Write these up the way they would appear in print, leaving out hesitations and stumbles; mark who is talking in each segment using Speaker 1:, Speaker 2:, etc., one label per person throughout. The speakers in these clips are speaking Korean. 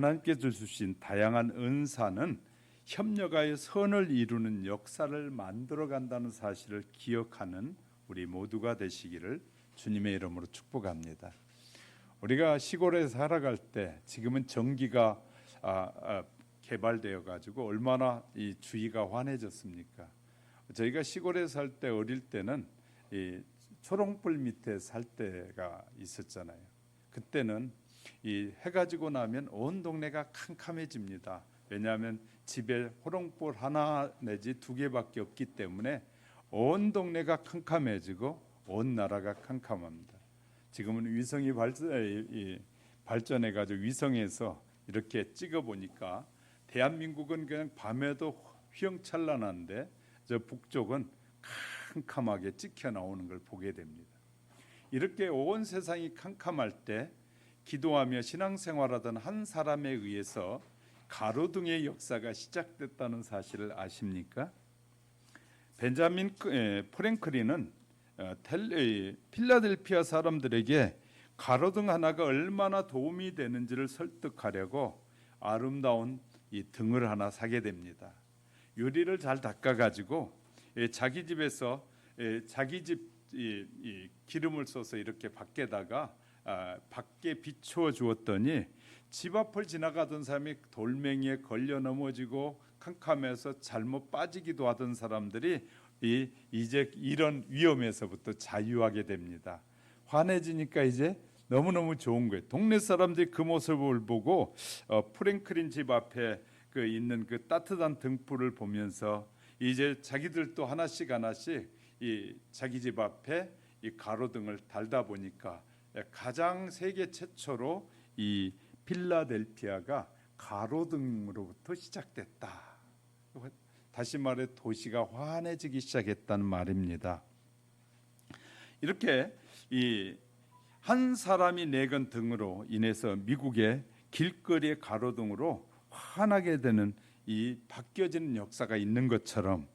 Speaker 1: 하나님께서 주신 다양한 은사는 협력하여 선을 이루는 역사를 만들어간다는 사실을 기억하는 우리 모두가 되시기를 주님의 이름으로 축복합니다. 우리가 시골에 살아갈 때 지금은 전기가 개발되어 가지고 얼마나 이 주위가 환해졌습니까? 저희가 시골에 살 때 어릴 때는 이 초롱불 밑에 살 때가 있었잖아요. 그때는 이 해가 지고 나면 온 동네가 캄캄해집니다. 왜냐하면 집에 호롱불 하나 내지 두 개밖에 없기 때문에 온 동네가 캄캄해지고 온 나라가 캄캄합니다. 지금은 위성이 발전해가지고 위성에서 이렇게 찍어보니까 대한민국은 그냥 밤에도 휘황찬란한데 저 북쪽은 캄캄하게 찍혀 나오는 걸 보게 됩니다. 이렇게 온 세상이 캄캄할 때 기도하며 신앙생활하던 한 사람에 의해서 가로등의 역사가 시작됐다는 사실을 아십니까? 벤자민 프랭클린은 필라델피아 사람들에게 가로등 하나가 얼마나 도움이 되는지를 설득하려고 아름다운 이 등을 하나 사게 됩니다. 유리를 잘 닦아가지고 자기 집에서 자기 집 기름을 써서 이렇게 밖에다가 밖에 비추어 주었더니 집 앞을 지나가던 사람이 돌멩이에 걸려 넘어지고 캄캄해서 잘못 빠지기도 하던 사람들이 이제 이런 위험에서부터 자유하게 됩니다. 환해지니까 이제 너무너무 좋은 거예요. 동네 사람들이 그 모습을 보고 프랭클린 집 앞에 있는 그 따뜻한 등불을 보면서 이제 자기들도 하나씩 이 자기 집 앞에 이 가로등을 달다 보니까 가장 세계 최초로 이 필라델피아가 가로등으로부터 시작됐다. 다시 말해 도시가 환해지기 시작했다는 말입니다. 이렇게 이 한 사람이 내건 등으로 인해서 미국의 길거리의 가로등으로 환하게 되는 이 바뀌어지는 역사가 있는 것처럼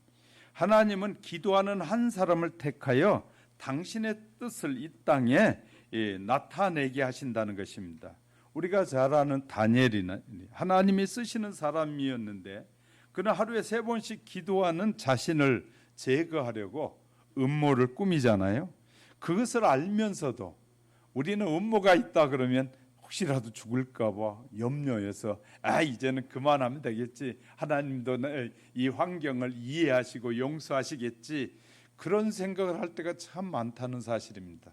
Speaker 1: 하나님은 기도하는 한 사람을 택하여 당신의 뜻을 이 땅에 나타내게 하신다는 것입니다. 우리가 잘 아는 다니엘이나 하나님이 쓰시는 사람이었는데 그는 하루에 3번씩 기도하는 자신을 제거하려고 음모를 꾸미잖아요. 그것을 알면서도 우리는 음모가 있다 그러면 혹시라도 죽을까 봐 염려해서 이제는 그만하면 되겠지. 하나님도 이 환경을 이해하시고 용서하시겠지. 그런 생각을 할 때가 참 많다는 사실입니다.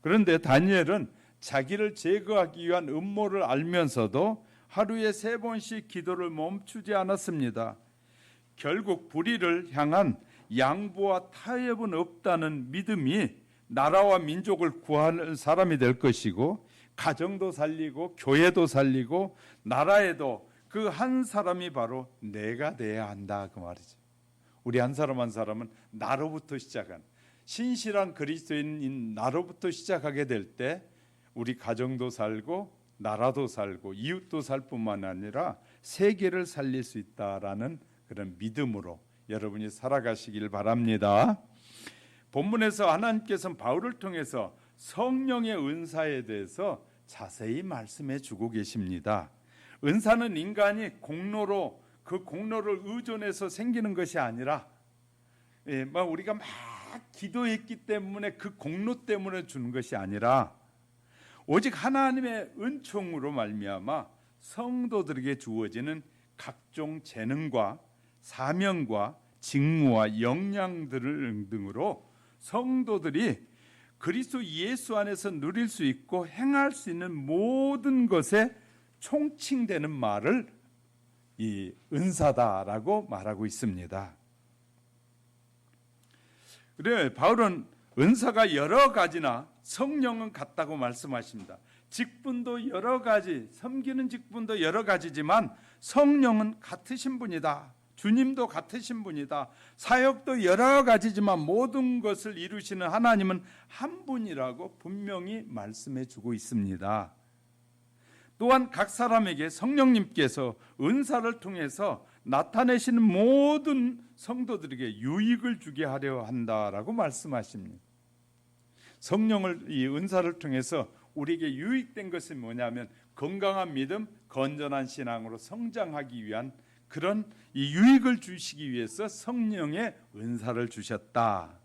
Speaker 1: 그런데 다니엘은 자기를 제거하기 위한 음모를 알면서도 하루에 3번씩 기도를 멈추지 않았습니다. 결국 불의를 향한 양보와 타협은 없다는 믿음이 나라와 민족을 구하는 사람이 될 것이고 가정도 살리고 교회도 살리고 나라에도 그 한 사람이 바로 내가 돼야 한다 그 말이죠. 우리 한 사람 한 사람은 나로부터 시작한 신실한 그리스도인인 나로부터 시작하게 될 때 우리 가정도 살고 나라도 살고 이웃도 살 뿐만 아니라 세계를 살릴 수 있다라는 그런 믿음으로 여러분이 살아가시길 바랍니다. 본문에서 하나님께서는 바울을 통해서 성령의 은사에 대해서 자세히 말씀해 주고 계십니다. 은사는 인간이 공로로 그 공로를 의존해서 생기는 것이 아니라 우리가 막 기도했기 때문에 그 공로 때문에 주는 것이 아니라 오직 하나님의 은총으로 말미암아 성도들에게 주어지는 각종 재능과 사명과 직무와 역량들 등으로 성도들이 그리스도 예수 안에서 누릴 수 있고 행할 수 있는 모든 것에 총칭되는 말을 이 은사다라고 말하고 있습니다. 그래 바울은 은사가 여러 가지나 성령은 같다고 말씀하십니다. 직분도 여러 가지, 섬기는 직분도 여러 가지지만 성령은 같으신 분이다. 주님도 같으신 분이다. 사역도 여러 가지지만 모든 것을 이루시는 하나님은 한 분이라고 분명히 말씀해 주고 있습니다. 또한 각 사람에게 성령님께서 은사를 통해서 나타내시는 모든 성도들에게 유익을 주게 하려 한다라고 말씀하십니다. 성령을 이 은사를 통해서 우리에게 유익된 것은 뭐냐면 건강한 믿음, 건전한 신앙으로 성장하기 위한 그런 이 유익을 주시기 위해서 성령의 은사를 주셨다.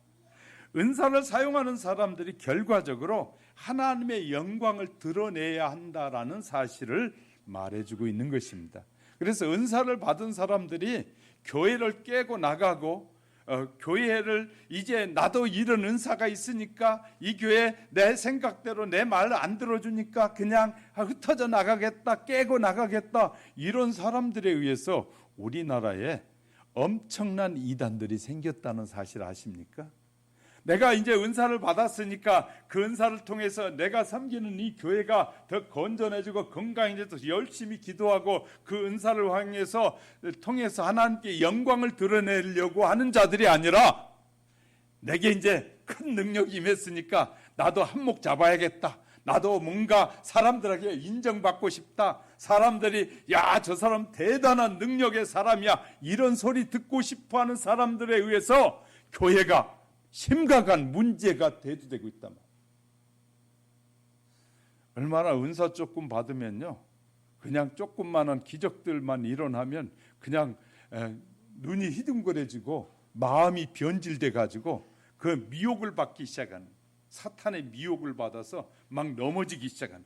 Speaker 1: 은사를 사용하는 사람들이 결과적으로 하나님의 영광을 드러내야 한다라는 사실을 말해주고 있는 것입니다. 그래서 은사를 받은 사람들이 교회를 깨고 나가고 교회를 이제 나도 이런 은사가 있으니까 이 교회 내 생각대로 내 말 안 들어주니까 그냥 흩어져 나가겠다, 깨고 나가겠다, 이런 사람들에 의해서 우리나라에 엄청난 이단들이 생겼다는 사실 아십니까? 내가 이제 은사를 받았으니까 그 은사를 통해서 내가 섬기는 이 교회가 더 건전해지고 건강해져서 열심히 기도하고 그 은사를 통해서 하나님께 영광을 드러내려고 하는 자들이 아니라 내게 이제 큰 능력이 임했으니까 나도 한몫 잡아야겠다, 나도 뭔가 사람들에게 인정받고 싶다, 사람들이 야, 저 사람 대단한 능력의 사람이야, 이런 소리 듣고 싶어하는 사람들에 의해서 교회가 심각한 문제가 대두되고 있단 말이에요. 얼마나 은사 조금 받으면요, 그냥 조금만한 기적들만 일어나면 그냥 눈이 희둥거려지고 마음이 변질돼 가지고 그 미혹을 받기 시작하는, 사탄의 미혹을 받아서 막 넘어지기 시작하는.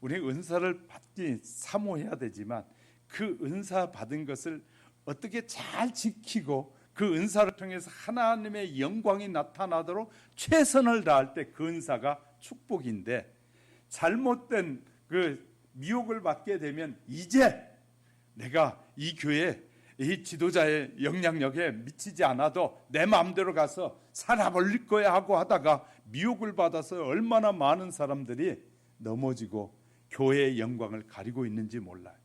Speaker 1: 우리 은사를 받기 사모해야 되지만 그 은사 받은 것을 어떻게 잘 지키고 그 은사를 통해서 하나님의 영광이 나타나도록 최선을 다할 때 그 은사가 축복인데, 잘못된 그 미혹을 받게 되면 이제 내가 이 교회 이 지도자의 영향력에 미치지 않아도 내 마음대로 가서 살아버릴 거야 하고 하다가 미혹을 받아서 얼마나 많은 사람들이 넘어지고 교회의 영광을 가리고 있는지 몰라요.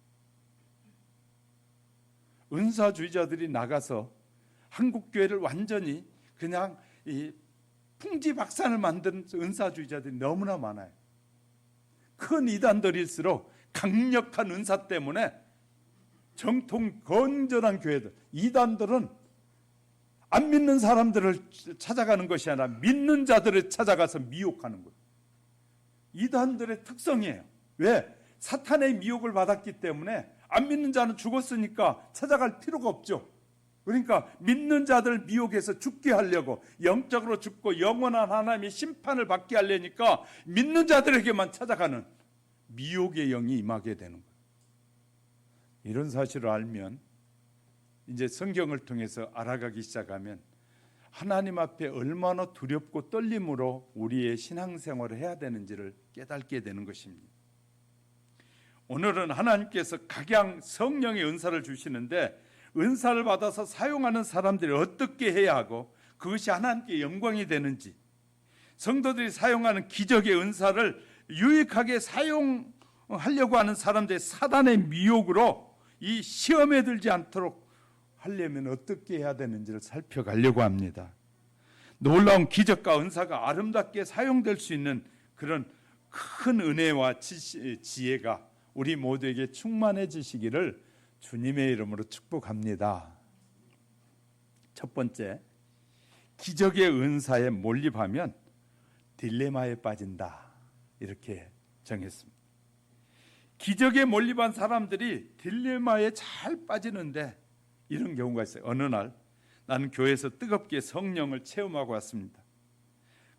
Speaker 1: 은사주의자들이 나가서 한국교회를 완전히 그냥 이 풍지박산을 만든 은사주의자들이 너무나 많아요. 큰 이단들일수록 강력한 은사 때문에 정통 건전한 교회들, 이단들은 안 믿는 사람들을 찾아가는 것이 아니라 믿는 자들을 찾아가서 미혹하는 거예요. 이단들의 특성이에요. 왜? 사탄의 미혹을 받았기 때문에 안 믿는 자는 죽었으니까 찾아갈 필요가 없죠. 그러니까 믿는 자들 미혹해서 죽게 하려고, 영적으로 죽고 영원한 하나님의 심판을 받게 하려니까 믿는 자들에게만 찾아가는 미혹의 영이 임하게 되는 거예요. 이런 사실을 알면 이제 성경을 통해서 알아가기 시작하면 하나님 앞에 얼마나 두렵고 떨림으로 우리의 신앙생활을 해야 되는지를 깨닫게 되는 것입니다. 오늘은 하나님께서 각양 성령의 은사를 주시는데 은사를 받아서 사용하는 사람들이 어떻게 해야 하고 그것이 하나님께 영광이 되는지, 성도들이 사용하는 기적의 은사를 유익하게 사용하려고 하는 사람들의 사단의 미혹으로 이 시험에 들지 않도록 하려면 어떻게 해야 되는지를 살펴가려고 합니다. 놀라운 기적과 은사가 아름답게 사용될 수 있는 그런 큰 은혜와 지혜가 우리 모두에게 충만해지시기를 주님의 이름으로 축복합니다. 첫 번째, 기적의 은사에 몰입하면 딜레마에 빠진다, 이렇게 정했습니다. 기적에 몰입한 사람들이 딜레마에 잘 빠지는데 이런 경우가 있어요. 어느 날 나는 교회에서 뜨겁게 성령을 체험하고 왔습니다.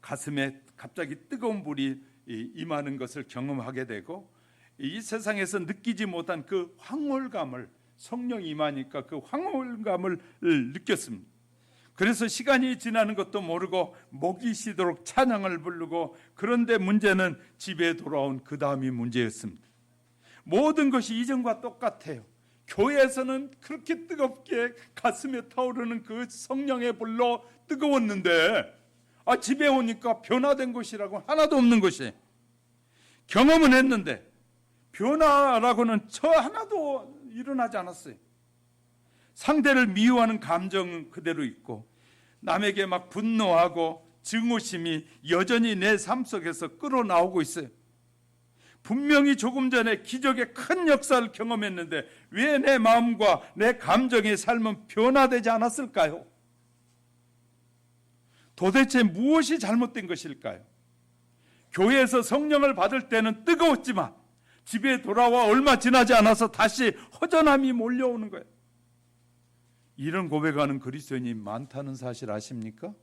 Speaker 1: 가슴에 갑자기 뜨거운 불이 임하는 것을 경험하게 되고, 이 세상에서 느끼지 못한 그 황홀감을, 성령이 임하니까 그 황홀감을 느꼈습니다. 그래서 시간이 지나는 것도 모르고 목이 쉬도록 찬양을 부르고, 그런데 문제는 집에 돌아온 그 다음이 문제였습니다. 모든 것이 이전과 똑같아요. 교회에서는 그렇게 뜨겁게 가슴에 타오르는 그 성령의 불로 뜨거웠는데 집에 오니까 변화된 것이라고 하나도 없는 것이, 경험은 했는데 변화라고는 하나도 일어나지 않았어요. 상대를 미워하는 감정은 그대로 있고, 남에게 막 분노하고 증오심이 여전히 내 삶 속에서 끌어나오고 있어요. 분명히 조금 전에 기적의 큰 역사를 경험했는데 왜 내 마음과 내 감정의 삶은 변화되지 않았을까요? 도대체 무엇이 잘못된 것일까요? 교회에서 성령을 받을 때는 뜨거웠지만 집에 돌아와 얼마 지나지 않아서 다시 허전함이 몰려오는 거예요. 이런 고백하는 그리스도인이 많다는 사실 아십니까?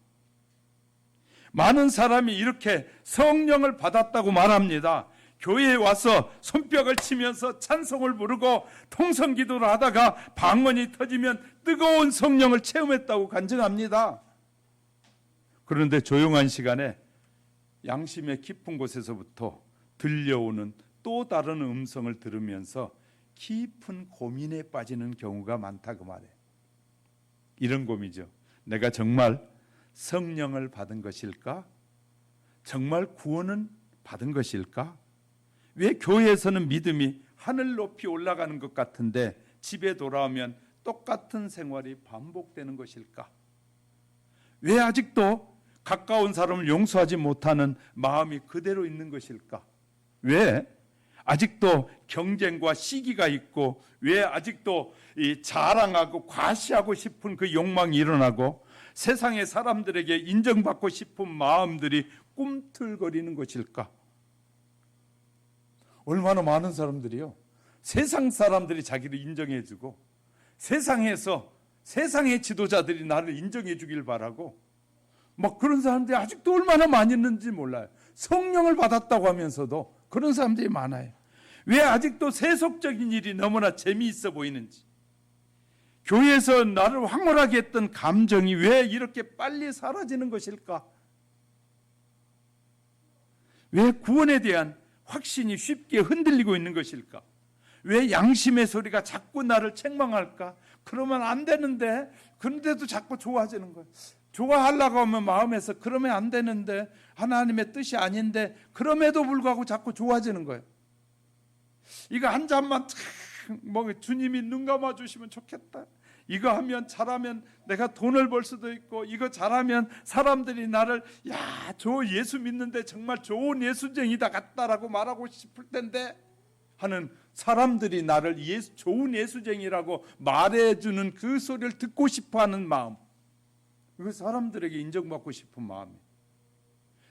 Speaker 1: 많은 사람이 이렇게 성령을 받았다고 말합니다. 교회에 와서 손뼉을 치면서 찬송을 부르고 통성기도를 하다가 방언이 터지면 뜨거운 성령을 체험했다고 간증합니다. 그런데 조용한 시간에 양심의 깊은 곳에서부터 들려오는 또 다른 음성을 들으면서 깊은 고민에 빠지는 경우가 많다 그 말이에요. 이런 고민이죠. 내가 정말 성령을 받은 것일까? 정말 구원은 받은 것일까? 왜 교회에서는 믿음이 하늘 높이 올라가는 것 같은데 집에 돌아오면 똑같은 생활이 반복되는 것일까? 왜 아직도 가까운 사람을 용서하지 못하는 마음이 그대로 있는 것일까? 왜 아직도 경쟁과 시기가 있고 왜 아직도 이 자랑하고 과시하고 싶은 그 욕망이 일어나고 세상의 사람들에게 인정받고 싶은 마음들이 꿈틀거리는 것일까? 얼마나 많은 사람들이요, 세상 사람들이 자기를 인정해주고 세상에서 세상의 지도자들이 나를 인정해 주길 바라고 막 그런 사람들이 아직도 얼마나 많이 있는지 몰라요. 성령을 받았다고 하면서도 그런 사람들이 많아요. 왜 아직도 세속적인 일이 너무나 재미있어 보이는지, 교회에서 나를 황홀하게 했던 감정이 왜 이렇게 빨리 사라지는 것일까? 왜 구원에 대한 확신이 쉽게 흔들리고 있는 것일까? 왜 양심의 소리가 자꾸 나를 책망할까? 그러면 안 되는데, 그런데도 자꾸 좋아지는 거예요. 좋아하려고 하면 마음에서 그러면 안 되는데, 하나님의 뜻이 아닌데, 그럼에도 불구하고 자꾸 좋아지는 거예요. 이거 한 잔만 뭐 주님이 눈 감아 주시면 좋겠다. 이거 하면 잘하면 내가 돈을 벌 수도 있고, 이거 잘하면 사람들이 나를 야, 저 예수 믿는데 정말 좋은 예수쟁이다 같다라고 말하고 싶을 텐데 하는, 사람들이 나를 좋은 예수쟁이라고 말해주는 그 소리를 듣고 싶어하는 마음, 이거 사람들에게 인정받고 싶은 마음이에요.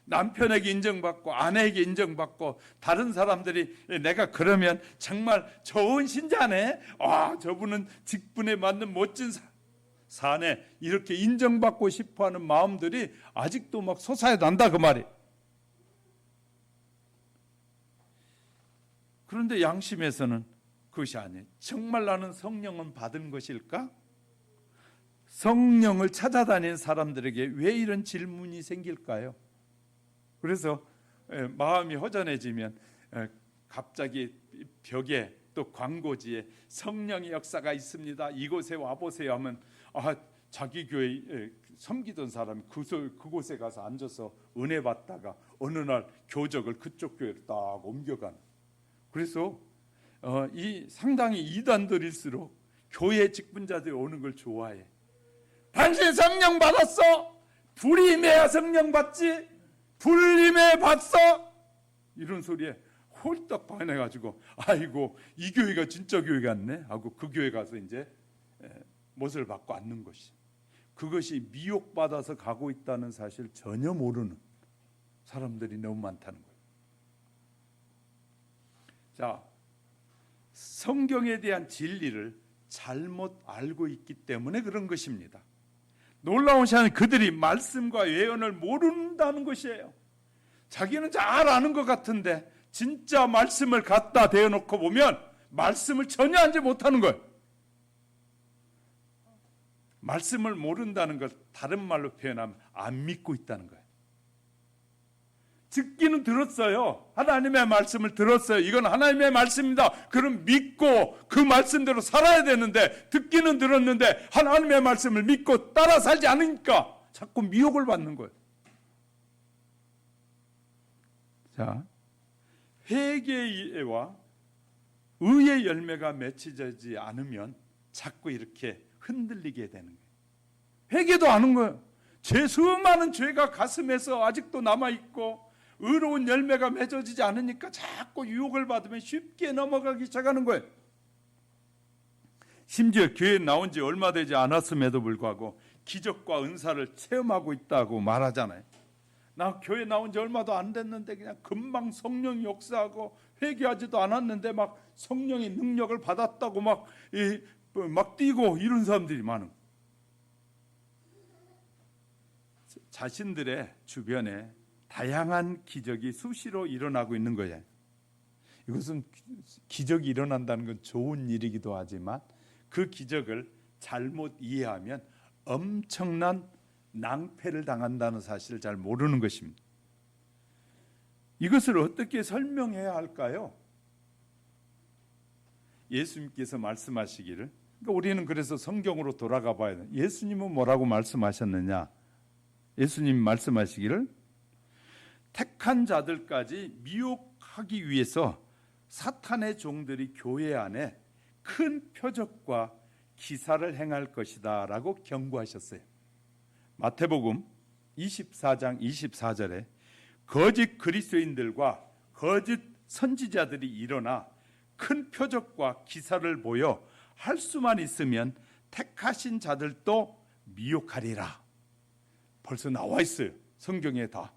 Speaker 1: 남편에게 인정받고 아내에게 인정받고 다른 사람들이 내가 그러면 정말 좋은 신자네, 저분은 직분에 맞는 멋진 사네, 이렇게 인정받고 싶어하는 마음들이 아직도 막 솟아난다 그 말이에요. 그런데 양심에서는 그것이 아니에요. 정말 나는 성령은 받은 것일까? 성령을 찾아다니는 사람들에게 왜 이런 질문이 생길까요? 그래서 마음이 허전해지면 갑자기 벽에 또 광고지에 성령의 역사가 있습니다, 이곳에 와보세요 하면 자기 교회 섬기던 사람이 그곳에 가서 앉아서 은혜 받다가 어느 날 교적을 그쪽 교회로 딱 옮겨가는. 그래서 이 상당히 이단들일수록 교회 직분자들이 오는 걸 좋아해. 당신 성령 받았어? 불이 임해야 성령 받지? 불임에 봤어? 이런 소리에 홀딱 반해가지고 아이고 이 교회가 진짜 교회 같네 하고 그 교회 가서 이제 못을 받고 앉는 것이, 그것이 미혹받아서 가고 있다는 사실 전혀 모르는 사람들이 너무 많다는 거예요. 자, 성경에 대한 진리를 잘못 알고 있기 때문에 그런 것입니다. 놀라운 사실은 그들이 말씀과 예언을 모른다는 것이에요. 자기는 잘 아는 것 같은데 진짜 말씀을 갖다 대어놓고 보면 말씀을 전혀 알지 못하는 거예요. 말씀을 모른다는 걸 다른 말로 표현하면 안 믿고 있다는 거예요. 듣기는 들었어요. 하나님의 말씀을 들었어요. 이건 하나님의 말씀입니다. 그럼 믿고 그 말씀대로 살아야 되는데, 듣기는 들었는데 하나님의 말씀을 믿고 따라 살지 않으니까 자꾸 미혹을 받는 거예요. 자, 회개와 의의 열매가 맺혀지지 않으면 자꾸 이렇게 흔들리게 되는 거예요. 회개도 아는 거예요. 수많은 죄가 가슴에서 아직도 남아있고 의로운 열매가 맺어지지 않으니까 자꾸 유혹을 받으면 쉽게 넘어가기 시작하는 거예요. 심지어 교회에 나온 지 얼마 되지 않았음에도 불구하고 기적과 은사를 체험하고 있다고 말하잖아요. 나 교회 나온 지 얼마도 안 됐는데 그냥 금방 성령이 역사하고 회개하지도 않았는데 막 성령의 능력을 받았다고 막 뛰고 이런 사람들이 많은. 자신들의 주변에 다양한 기적이 수시로 일어나고 있는 거예요. 이것은 기적이 일어난다는 건 좋은 일이기도 하지만 그 기적을 잘못 이해하면 엄청난 낭패를 당한다는 사실을 잘 모르는 것입니다. 이것을 어떻게 설명해야 할까요? 예수님께서 말씀하시기를, 그러니까 우리는 그래서 성경으로 돌아가 봐야 돼. 예수님은 뭐라고 말씀하셨느냐? 예수님 말씀하시기를 택한 자들까지 미혹하기 위해서 사탄의 종들이 교회 안에 큰 표적과 기사를 행할 것이다 라고 경고하셨어요. 마태복음 24장 24절에 거짓 그리스도인들과 거짓 선지자들이 일어나 큰 표적과 기사를 보여 할 수만 있으면 택하신 자들도 미혹하리라. 벌써 나와 있어요. 성경에 다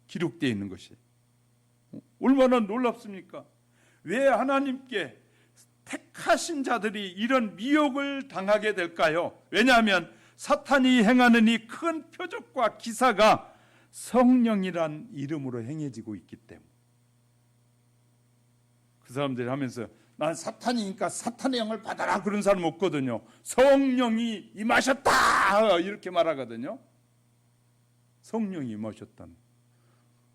Speaker 1: 기록되어 있는 것이. 얼마나 놀랍습니까? 왜 하나님께 택하신 자들이 이런 미혹을 당하게 될까요? 왜냐하면 사탄이 행하는 이 큰 표적과 기사가 성령이란 이름으로 행해지고 있기 때문에. 그 사람들이 하면서 난 사탄이니까 사탄의 영을 받아라 그런 사람 없거든요. 성령이 임하셨다 이렇게 말하거든요. 성령이 임하셨다는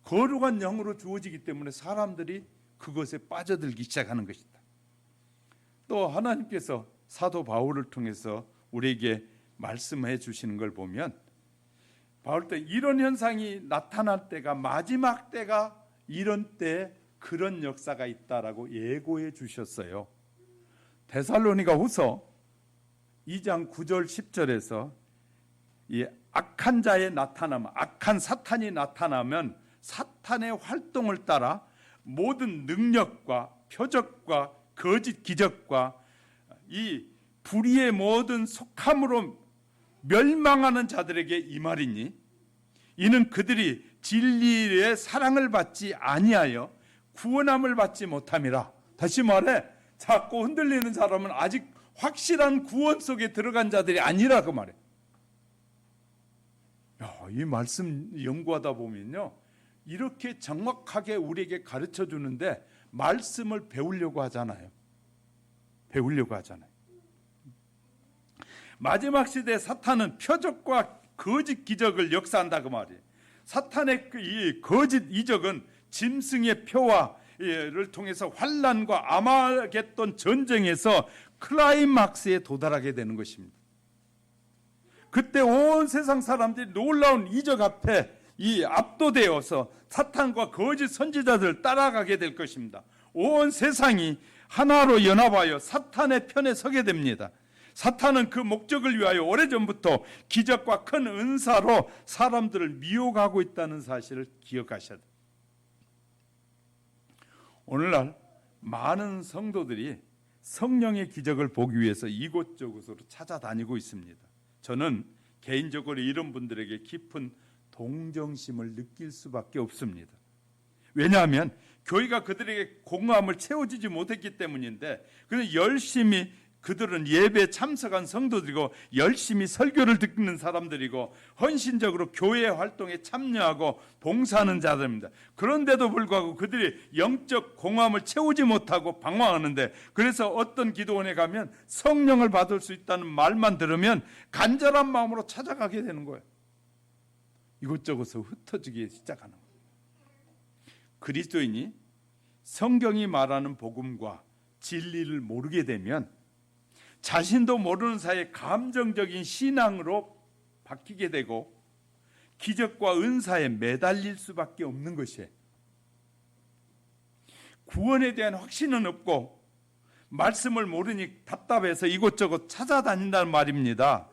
Speaker 1: 거룩한 영으로 주어지기 때문에 사람들이 그것에 빠져들기 시작하는 것이다. 또 하나님께서 사도 바울을 통해서 우리에게 말씀해 주시는 걸 보면 바울 때 이런 현상이 나타날 때가 마지막 때가 이런 때 그런 역사가 있다라고 예고해 주셨어요. 데살로니가 후서 2장 9절 10절에서 이 악한 자의 나타남, 악한 사탄이 나타나면 사탄의 활동을 따라 모든 능력과 표적과 거짓 기적과 이 불의의 모든 속함으로 멸망하는 자들에게 임하리니 이는 그들이 진리의 사랑을 받지 아니하여 구원함을 받지 못함이라. 다시 말해 자꾸 흔들리는 사람은 아직 확실한 구원 속에 들어간 자들이 아니라 그 말이에요. 이 말씀 연구하다 보면요 이렇게 정확하게 우리에게 가르쳐 주는데 말씀을 배우려고 하잖아요. 마지막 시대 사탄은 표적과 거짓 기적을 역사한다 그 말이에요. 사탄의 이 거짓 이적은 짐승의 표화를 통해서 환난과 아마겟돈 전쟁에서 클라이막스에 도달하게 되는 것입니다. 그때 온 세상 사람들이 놀라운 이적 앞에 이 압도되어서 사탄과 거짓 선지자들을 따라가게 될 것입니다. 온 세상이 하나로 연합하여 사탄의 편에 서게 됩니다. 사탄은 그 목적을 위하여 오래전부터 기적과 큰 은사로 사람들을 미혹하고 있다는 사실을 기억하셔야 돼요. 오늘날 많은 성도들이 성령의 기적을 보기 위해서 이곳저곳으로 찾아다니고 있습니다. 저는 개인적으로 이런 분들에게 깊은 동정심을 느낄 수밖에 없습니다. 왜냐하면 교회가 그들에게 공허함을 채워주지 못했기 때문인데 그는 열심히 그들은 예배에 참석한 성도들이고 열심히 설교를 듣는 사람들이고 헌신적으로 교회 활동에 참여하고 봉사하는 자들입니다. 그런데도 불구하고 그들이 영적 공허함을 채우지 못하고 방황하는데 그래서 어떤 기도원에 가면 성령을 받을 수 있다는 말만 들으면 간절한 마음으로 찾아가게 되는 거예요. 이곳저곳에 흩어지기 시작하는 거예요. 그리스도인이 성경이 말하는 복음과 진리를 모르게 되면 자신도 모르는 사이에 감정적인 신앙으로 바뀌게 되고 기적과 은사에 매달릴 수밖에 없는 것이에요. 구원에 대한 확신은 없고 말씀을 모르니 답답해서 이곳저곳 찾아다닌다는 말입니다.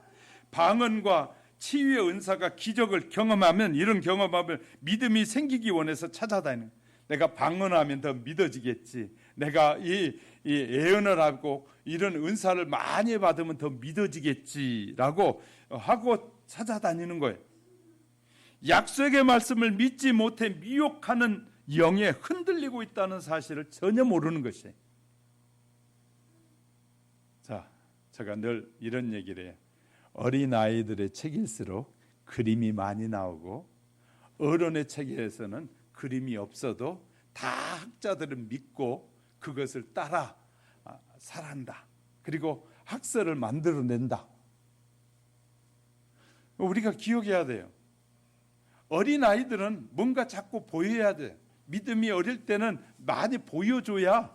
Speaker 1: 방언과 치유의 은사가 기적을 경험하면 이런 경험하면 믿음이 생기기 원해서 찾아다니는 거예요. 내가 방언하면 더 믿어지겠지. 내가 이 예언을 하고 이런 은사를 많이 받으면 더 믿어지겠지라고 하고 찾아다니는 거예요. 약속의 말씀을 믿지 못해 미혹하는 영에 흔들리고 있다는 사실을 전혀 모르는 것이에요. 자, 제가 늘 이런 얘기를 해요. 어린아이들의 책일수록 그림이 많이 나오고 어른의 책에서는 그림이 없어도 다 학자들은 믿고 그것을 따라 살아간다. 그리고 학설을 만들어낸다. 우리가 기억해야 돼요. 어린아이들은 뭔가 자꾸 보여야 돼요. 믿음이 어릴 때는 많이 보여줘야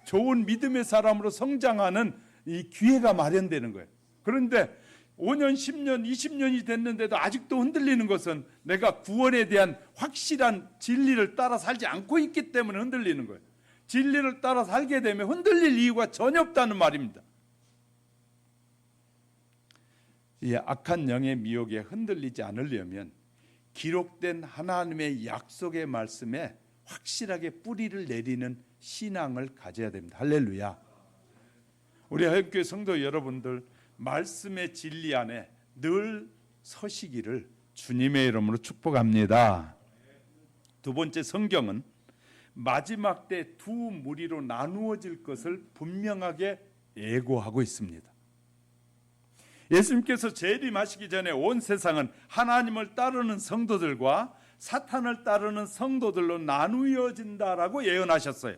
Speaker 1: 좋은 믿음의 사람으로 성장하는 이 기회가 마련되는 거예요. 그런데 5년, 10년, 20년이 됐는데도 아직도 흔들리는 것은 내가 구원에 대한 확실한 진리를 따라 살지 않고 있기 때문에 흔들리는 거예요. 진리를 따라 살게 되면 흔들릴 이유가 전혀 없다는 말입니다. 이 악한 영의 미혹에 흔들리지 않으려면 기록된 하나님의 약속의 말씀에 확실하게 뿌리를 내리는 신앙을 가져야 됩니다. 할렐루야. 우리 하역교회 성도 여러분들, 말씀의 진리 안에 늘 서시기를 주님의 이름으로 축복합니다. 두 번째, 성경은 마지막 때 두 무리로 나누어질 것을 분명하게 예고하고 있습니다. 예수님께서 재림하시기 전에 온 세상은 하나님을 따르는 성도들과 사탄을 따르는 성도들로 나누어진다라고 예언하셨어요.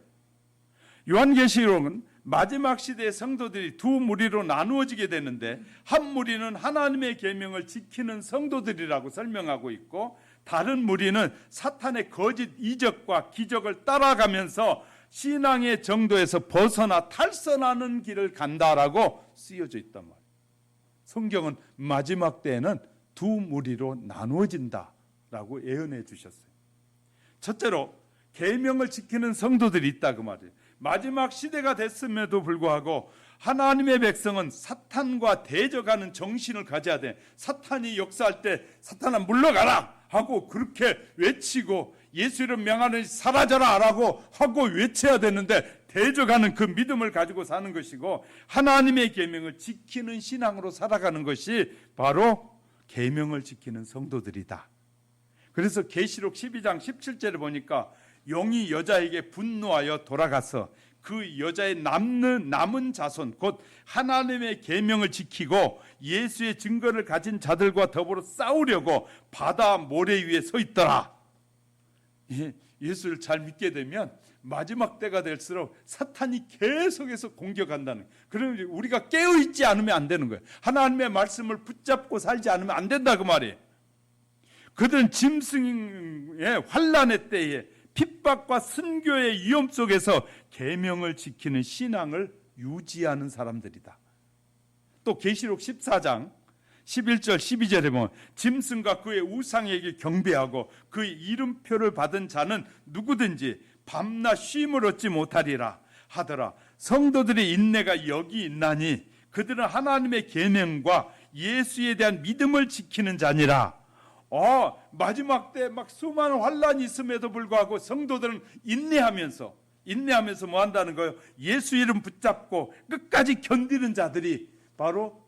Speaker 1: 요한계시록은 마지막 시대의 성도들이 두 무리로 나누어지게 되는데, 한 무리는 하나님의 계명을 지키는 성도들이라고 설명하고 있고, 다른 무리는 사탄의 거짓 이적과 기적을 따라가면서 신앙의 정도에서 벗어나 탈선하는 길을 간다라고 쓰여져 있단 말이에요. 성경은 마지막 때에는 두 무리로 나누어진다라고 예언해 주셨어요. 첫째로 계명을 지키는 성도들이 있다 그 말이에요. 마지막 시대가 됐음에도 불구하고 하나님의 백성은 사탄과 대적하는 정신을 가져야 돼. 사탄이 역사할 때 사탄아 물러가라 하고 그렇게 외치고, 예수 이름 명하는 사라져라 라고 하고 외쳐야 되는데, 대적하는 그 믿음을 가지고 사는 것이고, 하나님의 계명을 지키는 신앙으로 살아가는 것이 바로 계명을 지키는 성도들이다. 그래서 계시록 12장 17절에 보니까 영이 여자에게 분노하여 돌아가서 그 여자의 남은 자손, 곧 하나님의 계명을 지키고 예수의 증거를 가진 자들과 더불어 싸우려고 바다 모래 위에 서 있더라. 예수를 잘 믿게 되면 마지막 때가 될수록 사탄이 계속해서 공격한다는, 그러면 우리가 깨어있지 않으면 안 되는 거예요. 하나님의 말씀을 붙잡고 살지 않으면 안 된다 그 말이에요. 그들은 짐승의 환난의 때에 핍박과 순교의 위험 속에서 계명을 지키는 신앙을 유지하는 사람들이다. 또 계시록 14장 11절 12절에 보면 짐승과 그의 우상에게 경배하고 그의 이름표를 받은 자는 누구든지 밤낮 쉼을 얻지 못하리라 하더라. 성도들의 인내가 여기 있나니 그들은 하나님의 계명과 예수에 대한 믿음을 지키는 자니라. 마지막 때 막 수많은 환란이 있음에도 불구하고 성도들은 인내하면서 뭐 한다는 거예요? 예수 이름 붙잡고 끝까지 견디는 자들이 바로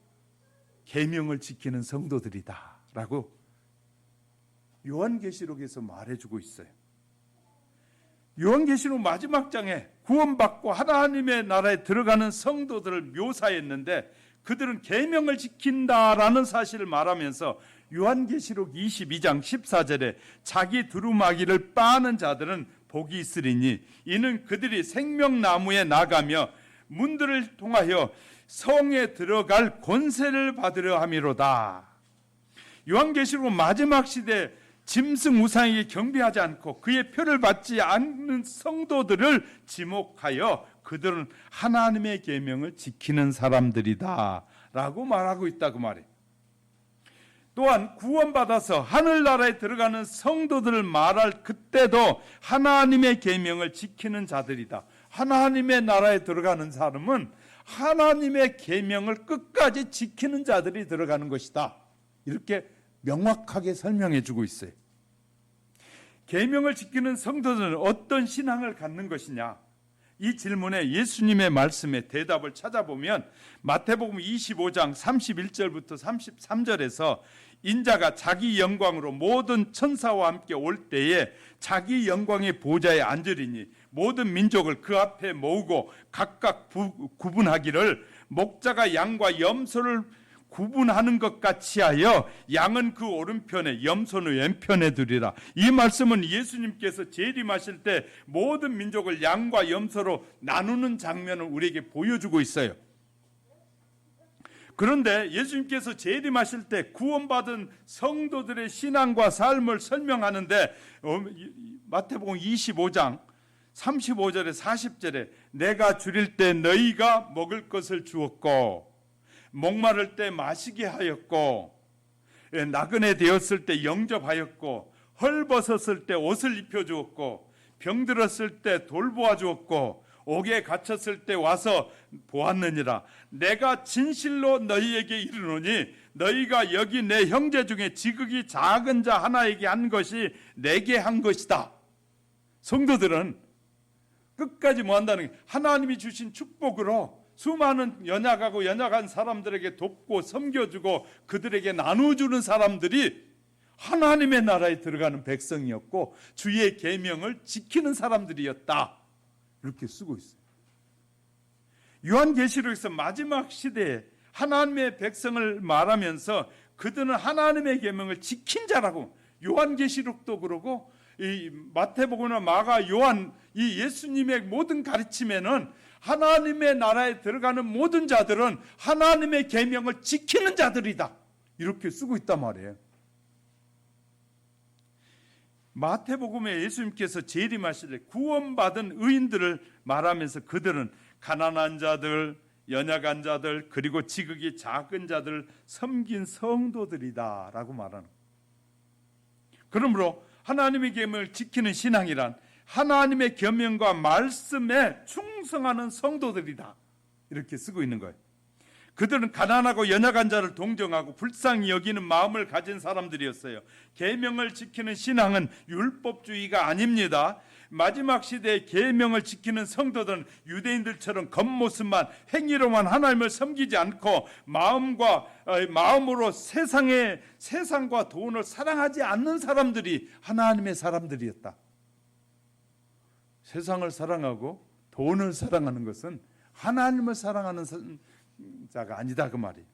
Speaker 1: 계명을 지키는 성도들이다 라고 요한계시록에서 말해주고 있어요. 요한계시록 마지막 장에 구원받고 하나님의 나라에 들어가는 성도들을 묘사했는데, 그들은 계명을 지킨다라는 사실을 말하면서 요한계시록 22장 14절에 자기 두루마기를 빠는 자들은 복이 있으리니 이는 그들이 생명나무에 나가며 문들을 통하여 성에 들어갈 권세를 받으려 함이로다. 요한계시록 마지막 시대 짐승 우상에게 경배하지 않고 그의 표를 받지 않는 성도들을 지목하여 그들은 하나님의 계명을 지키는 사람들이다 라고 말하고 있다 그 말이에요. 또한 구원받아서 하늘나라에 들어가는 성도들을 말할 그때도 하나님의 계명을 지키는 자들이다. 하나님의 나라에 들어가는 사람은 하나님의 계명을 끝까지 지키는 자들이 들어가는 것이다. 이렇게 명확하게 설명해 주고 있어요. 계명을 지키는 성도들은 어떤 신앙을 갖는 것이냐? 이 질문에 예수님의 말씀에 대답을 찾아보면 마태복음 25장 31절부터 33절에서 인자가 자기 영광으로 모든 천사와 함께 올 때에 자기 영광의 보좌에 앉으리니 모든 민족을 그 앞에 모으고 각각 구분하기를 목자가 양과 염소를 구분하는 것 같이 하여 양은 그 오른편에 염소는 왼편에 두리라. 이 말씀은 예수님께서 재림하실 때 모든 민족을 양과 염소로 나누는 장면을 우리에게 보여주고 있어요. 그런데 예수님께서 재림하실 때 구원받은 성도들의 신앙과 삶을 설명하는데 마태복음 25장 35절에 40절에 내가 줄일 때 너희가 먹을 것을 주었고 목마를 때 마시게 하였고 나그네 되었을 때 영접하였고 헐벗었을 때 옷을 입혀주었고 병들었을 때 돌보아 주었고 옥에 갇혔을 때 와서 보았느니라. 내가 진실로 너희에게 이르노니 너희가 여기 내 형제 중에 지극히 작은 자 하나에게 한 것이 내게 한 것이다. 성도들은 끝까지 뭐 한다는 게 하나님이 주신 축복으로 수많은 연약하고 연약한 사람들에게 돕고 섬겨주고 그들에게 나눠주는 사람들이 하나님의 나라에 들어가는 백성이었고 주의 계명을 지키는 사람들이었다. 이렇게 쓰고 있어요. 요한계시록에서 마지막 시대에 하나님의 백성을 말하면서 그들은 하나님의 계명을 지킨 자라고, 요한계시록도 그러고 이 마태복음이나 마가, 요한 이 예수님의 모든 가르침에는 하나님의 나라에 들어가는 모든 자들은 하나님의 계명을 지키는 자들이다. 이렇게 쓰고 있단 말이에요. 마태복음에 예수님께서 재림하실 때 구원받은 의인들을 말하면서 그들은 가난한 자들, 연약한 자들, 그리고 지극히 작은 자들을 섬긴 성도들이다 라고 말하는 거예요. 그러므로 하나님의 계명을 지키는 신앙이란 하나님의 계명과 말씀에 충성하는 성도들이다 이렇게 쓰고 있는 거예요. 그들은 가난하고 연약한 자를 동정하고 불쌍히 여기는 마음을 가진 사람들이었어요. 계명을 지키는 신앙은 율법주의가 아닙니다. 마지막 시대에 계명을 지키는 성도들은 유대인들처럼 겉모습만, 행위로만 하나님을 섬기지 않고 마음으로 세상과 돈을 사랑하지 않는 사람들이 하나님의 사람들이었다. 세상을 사랑하고 돈을 사랑하는 것은 하나님을 사랑하는 자가 아니다 그 말이에요.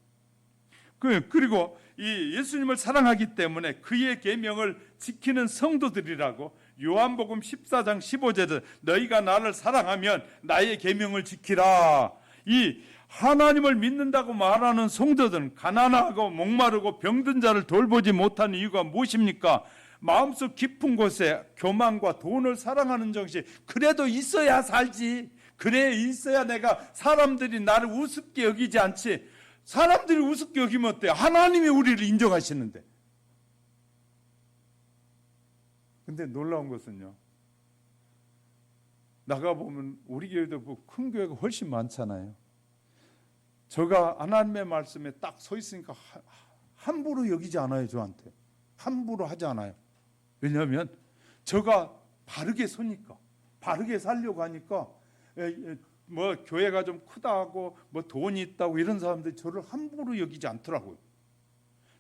Speaker 1: 그리고 이 예수님을 사랑하기 때문에 그의 계명을 지키는 성도들이라고 요한복음 14장 15절에 너희가 나를 사랑하면 나의 계명을 지키라. 이 하나님을 믿는다고 말하는 성도들은 가난하고 목마르고 병든 자를 돌보지 못하는 이유가 무엇입니까? 마음속 깊은 곳에 교만과 돈을 사랑하는 정신, 그래도 있어야 살지, 그래 있어야 내가 사람들이 나를 우습게 여기지 않지. 사람들이 우습게 여기면 어때요? 하나님이 우리를 인정하시는데. 근데 놀라운 것은요, 나가보면 우리 교회도 큰 교회가 훨씬 많잖아요. 제가 하나님의 말씀에 딱 서 있으니까 함부로 여기지 않아요. 저한테 함부로 하지 않아요. 왜냐하면 제가 바르게 서니까, 바르게 살려고 하니까, 뭐 교회가 좀 크다고 뭐 돈이 있다고 이런 사람들이 저를 함부로 여기지 않더라고요.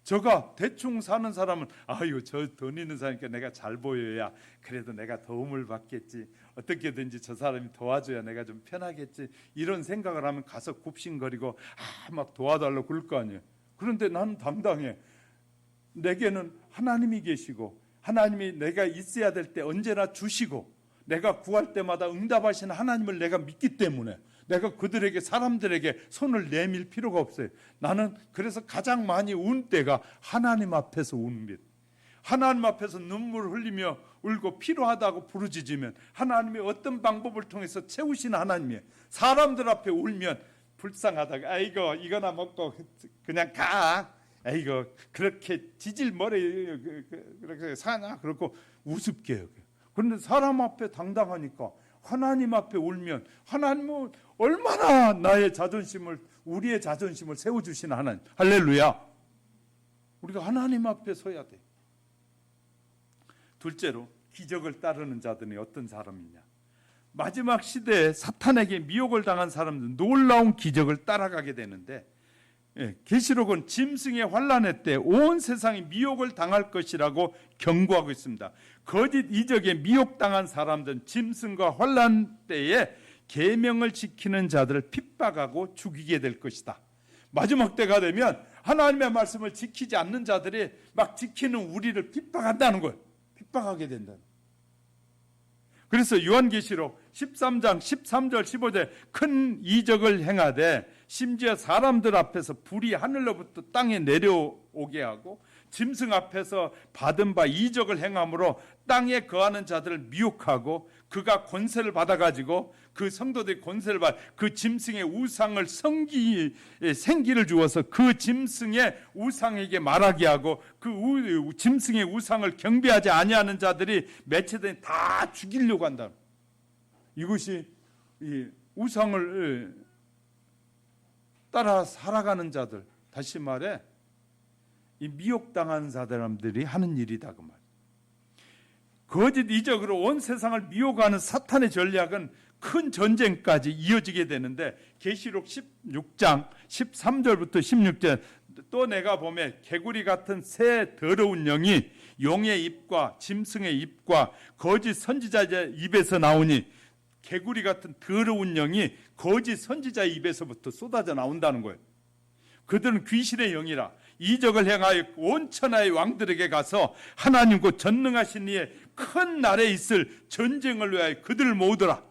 Speaker 1: 제가 대충 사는 사람은 아유 저 돈 있는 사람이니까 내가 잘 보여야 그래도 내가 도움을 받겠지, 어떻게든지 저 사람이 도와줘야 내가 좀 편하겠지, 이런 생각을 하면 가서 굽신거리고 막 도와달라고 그럴 거 아니에요. 그런데 나는 당당해. 내게는 하나님이 계시고 하나님이 내가 있어야 될 때 언제나 주시고 내가 구할 때마다 응답하시는 하나님을 내가 믿기 때문에 내가 그들에게, 사람들에게 손을 내밀 필요가 없어요. 나는 그래서 가장 많이 운 때가 하나님 앞에서 웁니다. 하나님 앞에서 눈물 흘리며 울고 필요하다고 부르짖으면 하나님이 어떤 방법을 통해서 채우시는 하나님이에요. 사람들 앞에 울면 불쌍하다가 아이고 이거나 먹고 그냥 가, 아이고 그렇게 지질머리 그렇게 사냐, 그렇고 우습게 여겨요. 그런데 사람 앞에 당당하니까, 하나님 앞에 울면 하나님은 얼마나 나의 자존심을, 우리의 자존심을 세워주시는 하나님. 할렐루야. 우리가 하나님 앞에 서야 돼. 둘째로, 기적을 따르는 자들이 어떤 사람이냐. 마지막 시대에 사탄에게 미혹을 당한 사람들은 놀라운 기적을 따라가게 되는데 계시록은 짐승의 환난의 때 온 세상이 미혹을 당할 것이라고 경고하고 있습니다. 거짓 이적에 미혹당한 사람들은 짐승과 환난 때에 계명을 지키는 자들을 핍박하고 죽이게 될 것이다. 마지막 때가 되면 하나님의 말씀을 지키지 않는 자들이 막 지키는 우리를 핍박한다는 거예요. 핍박하게 된다는 거예요. 그래서 요한계시록 13장 13절 15절 큰 이적을 행하되 심지어 사람들 앞에서 불이 하늘로부터 땅에 내려오게 하고 짐승 앞에서 받은 바 이적을 행함으로 땅에 거하는 자들을 미혹하고 그가 권세를 받아가지고 그 성도들이 권세를 받아 그 짐승의 우상을 생기를 주어서 그 짐승의 우상에게 말하게 하고 그 짐승의 우상을 경배하지 아니하는 자들이 매체되니 다 죽이려고 한다. 이것이 이 우상을 따라 살아가는 자들, 다시 말해 이 미혹당한 사람들이 하는 일이다 그 말. 거짓 이적으로 온 세상을 미혹하는 사탄의 전략은 큰 전쟁까지 이어지게 되는데 계시록 16장 13절부터 16절 또 내가 보매 개구리 같은 새 더러운 영이 용의 입과 짐승의 입과 거짓 선지자의 입에서 나오니 개구리 같은 더러운 영이 거짓 선지자의 입에서부터 쏟아져 나온다는 거예요. 그들은 귀신의 영이라 이적을 행하여 온 천하의 왕들에게 가서 하나님 곧 전능하신 이의 큰 날에 있을 전쟁을 위하여 그들을 모으더라.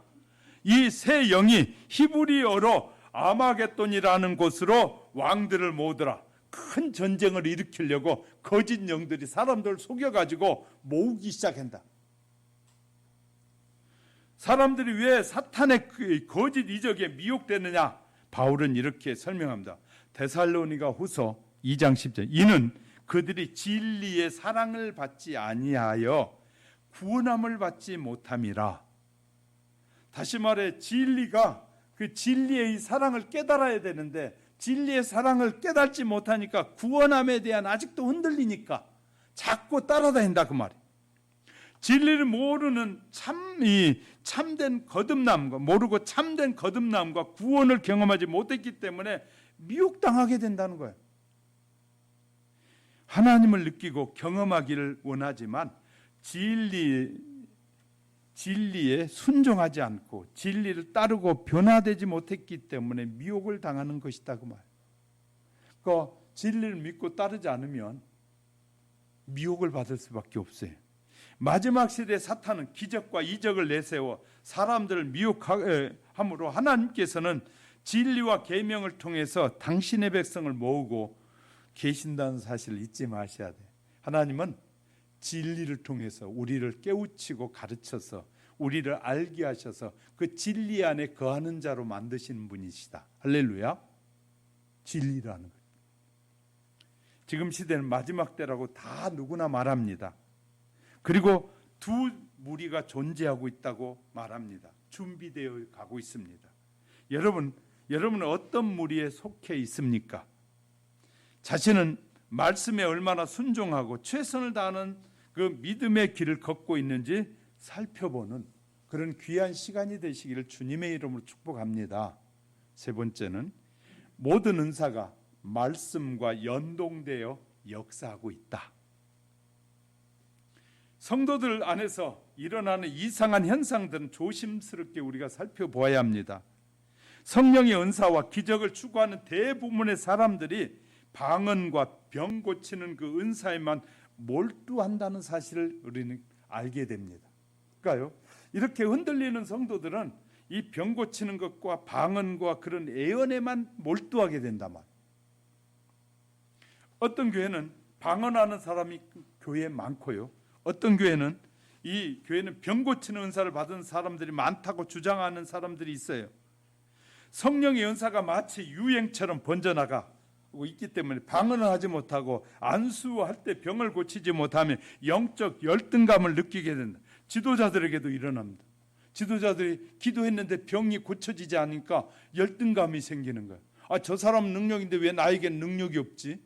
Speaker 1: 이 새 영이 히브리어로 아마겟돈이라는 곳으로 왕들을 모으더라. 큰 전쟁을 일으키려고 거짓 영들이 사람들을 속여가지고 모으기 시작한다. 사람들이 왜 사탄의 거짓 이적에 미혹되느냐? 바울은 이렇게 설명합니다. 데살로니가 후서 2장 10절 이는 그들이 진리의 사랑을 받지 아니하여 구원함을 받지 못함이라. 다시 말해 진리가 그 진리의 사랑을 깨달아야 되는데 진리의 사랑을 깨닫지 못하니까 구원함에 대한 아직도 흔들리니까 자꾸 따라다닌다 그 말이에요. 진리를 모르는 참된 거듭남과 모르고 참된 거듭남과 구원을 경험하지 못했기 때문에 미혹당하게 된다는 거예요. 하나님을 느끼고 경험하기를 원하지만 진리에 순종하지 않고 진리를 따르고 변화되지 못했기 때문에 미혹을 당하는 것이다 그 말. 그러니까 진리를 믿고 따르지 않으면 미혹을 받을 수밖에 없어요. 마지막 시대에 사탄은 기적과 이적을 내세워 사람들을 미혹함으로 하나님께서는 진리와 계명을 통해서 당신의 백성을 모으고 계신다는 사실을 잊지 마셔야 돼. 하나님은 진리를 통해서 우리를 깨우치고 가르쳐서 우리를 알게 하셔서 그 진리 안에 거하는 자로 만드시는 분이시다. 할렐루야. 진리라는 것. 지금 시대는 마지막 때라고 다 누구나 말합니다. 그리고 두 무리가 존재하고 있다고 말합니다. 준비되어 가고 있습니다. 여러분은 어떤 무리에 속해 있습니까? 자신은 말씀에 얼마나 순종하고 최선을 다하는 그 믿음의 길을 걷고 있는지 살펴보는 그런 귀한 시간이 되시기를 주님의 이름으로 축복합니다. 세 번째는 모든 은사가 말씀과 연동되어 역사하고 있다. 성도들 안에서 일어나는 이상한 현상들은 조심스럽게 우리가 살펴보아야 합니다. 성령의 은사와 기적을 추구하는 대부분의 사람들이 방언과 병 고치는 그 은사에만 몰두한다는 사실을 우리는 알게 됩니다. 그러니까요, 이렇게 흔들리는 성도들은 이 병 고치는 것과 방언과 그런 예언에만 몰두하게 된단 말이에요. 어떤 교회는 방언하는 사람이 교회에 많고요, 어떤 교회는 이 교회는 병 고치는 은사를 받은 사람들이 많다고 주장하는 사람들이 있어요. 성령의 은사가 마치 유행처럼 번져나가고 있기 때문에 방언을 하지 못하고 안수할 때 병을 고치지 못하면 영적 열등감을 느끼게 된다. 지도자들에게도 일어납니다. 지도자들이 기도했는데 병이 고쳐지지 않으니까 열등감이 생기는 거예요. 아, 저 사람 능력인데 왜 나에겐 능력이 없지?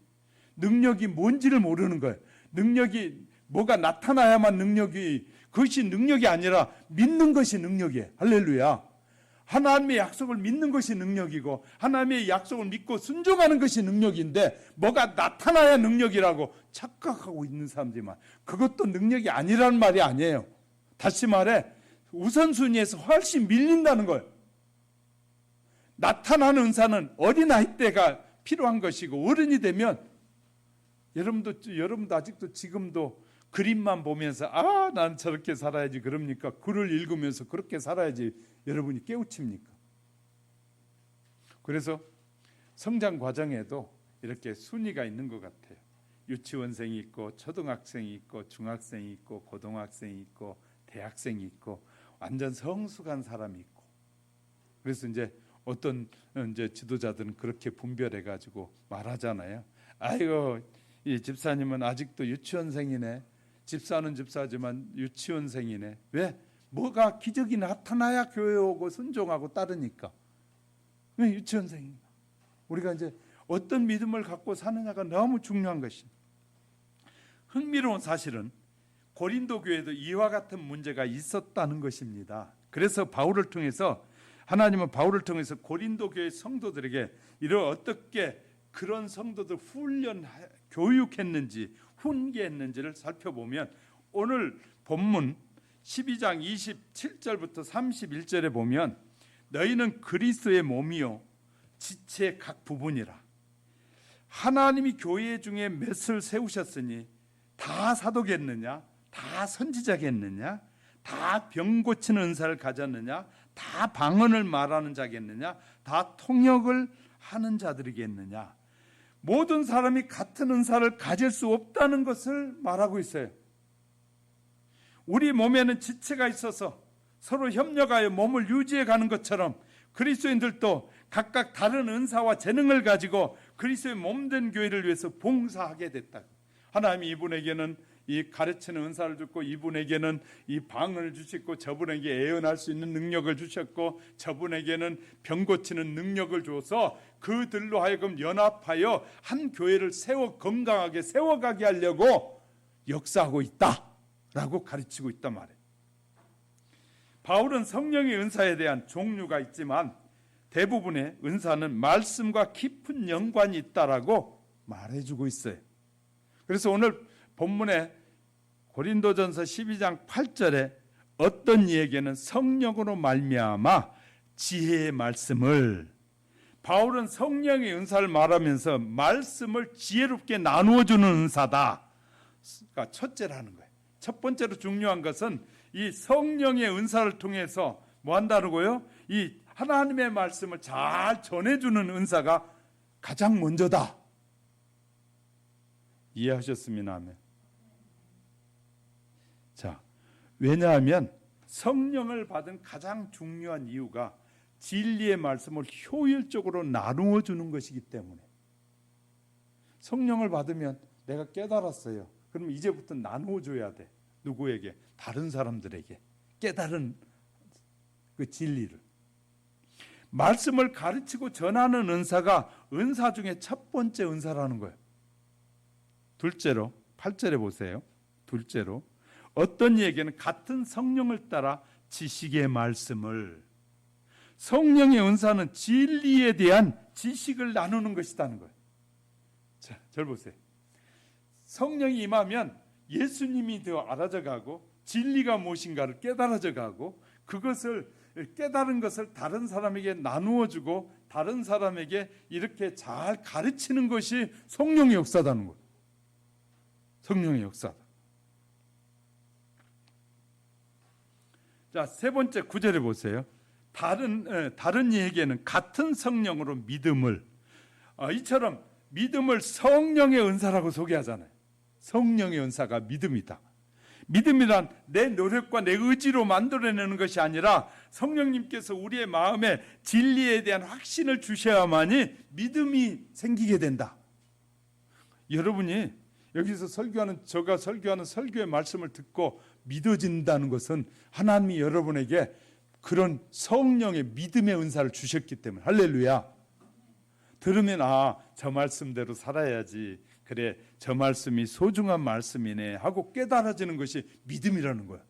Speaker 1: 능력이 뭔지를 모르는 거예요. 능력이 뭐가 나타나야만 능력이, 그것이 능력이 아니라 믿는 것이 능력이에요. 할렐루야. 하나님의 약속을 믿는 것이 능력이고 하나님의 약속을 믿고 순종하는 것이 능력인데 뭐가 나타나야 능력이라고 착각하고 있는 사람들만 그것도 능력이 아니라는 말이 아니에요. 다시 말해 우선순위에서 훨씬 밀린다는 거예요. 나타나는 은사는 어린아이 때가 필요한 것이고 어른이 되면 여러분도 아직도 지금도 그림만 보면서 난 저렇게 살아야지 그럽니까? 글을 읽으면서 그렇게 살아야지 여러분이 깨우칩니까? 그래서 성장 과정에도 이렇게 순위가 있는 것 같아요. 유치원생이 있고 초등학생이 있고 중학생이 있고 고등학생이 있고 대학생이 있고 완전 성숙한 사람이 있고 그래서 이제 어떤 이제 지도자들은 그렇게 분별해 가지고 말하잖아요. 아이고 이 집사님은 아직도 유치원생이네. 집사는 집사지만 유치원생이네. 왜? 뭐가 기적이 나타나야 교회 오고 순종하고 따르니까. 왜 유치원생인가? 우리가 이제 어떤 믿음을 갖고 사느냐가 너무 중요한 것입니다. 흥미로운 사실은 고린도 교회도 이와 같은 문제가 있었다는 것입니다. 그래서 바울을 통해서 하나님은 바울을 통해서 고린도 교회 성도들에게 이런 어떻게 그런 성도들 교육했는지 훈계했는지를 살펴보면 오늘 본문 12장 27절부터 31절에 보면 너희는 그리스도의 몸이요 지체의 각 부분이라 하나님이 교회 중에 몇을 세우셨으니 다 사도겠느냐 다 선지자겠느냐 다 병 고치는 은사를 가졌느냐 다 방언을 말하는 자겠느냐 다 통역을 하는 자들이겠느냐 모든 사람이 같은 은사를 가질 수 없다는 것을 말하고 있어요. 우리 몸에는 지체가 있어서 서로 협력하여 몸을 유지해 가는 것처럼 그리스도인들도 각각 다른 은사와 재능을 가지고 그리스도의 몸된 교회를 위해서 봉사하게 됐다. 하나님이 이분에게는 이 가르치는 은사를 줬고 이분에게는 이 방언을 주셨고 저분에게 예언할 수 있는 능력을 주셨고 저분에게는 병 고치는 능력을 줘서 그들로 하여금 연합하여 한 교회를 건강하게 세워가게 하려고 역사하고 있다라고 가르치고 있단 말이에요. 바울은 성령의 은사에 대한 종류가 있지만 대부분의 은사는 말씀과 깊은 연관이 있다라고 말해주고 있어요. 그래서 오늘 본문에 고린도전서 12장 8절에 어떤 이에게는 성령으로 말미암아 지혜의 말씀을 바울은 성령의 은사를 말하면서 말씀을 지혜롭게 나누어주는 은사다. 그러니까 첫째라는 거예요. 첫 번째로 중요한 것은 이 성령의 은사를 통해서 뭐 한다는 거예요? 이 하나님의 말씀을 잘 전해주는 은사가 가장 먼저다. 이해하셨으면 하면. 자, 왜냐하면 성령을 받은 가장 중요한 이유가 진리의 말씀을 효율적으로 나누어 주는 것이기 때문에 성령을 받으면 내가 깨달았어요. 그럼 이제부터 나누어 줘야 돼. 누구에게? 다른 사람들에게 깨달은 그 진리를. 말씀을 가르치고 전하는 은사가 은사 중에 첫 번째 은사라는 거예요. 둘째로 8절에 보세요. 둘째로 어떤 이에게는 같은 성령을 따라 지식의 말씀을 성령의 은사는 진리에 대한 지식을 나누는 것이라는 거예요. 자, 절 보세요. 성령이 임하면 예수님이 더 알아져가고 진리가 무엇인가를 깨달아져가고 그것을 깨달은 것을 다른 사람에게 나누어주고 다른 사람에게 이렇게 잘 가르치는 것이 성령의 역사라는 거예요. 성령의 역사다. 자, 세 번째 9절에 보세요. 다른 이에게는 같은 성령으로 믿음을 이처럼 믿음을 성령의 은사라고 소개하잖아요. 성령의 은사가 믿음이다. 믿음이란 내 노력과 내 의지로 만들어내는 것이 아니라 성령님께서 우리의 마음에 진리에 대한 확신을 주셔야만이 믿음이 생기게 된다. 여러분이 여기서 제가 설교하는 설교의 말씀을 듣고 믿어진다는 것은 하나님이 여러분에게 그런 성령의 믿음의 은사를 주셨기 때문에 할렐루야. 들으면 저 말씀대로 살아야지. 그래, 저 말씀이 소중한 말씀이네 하고 깨달아지는 것이 믿음이라는 거야.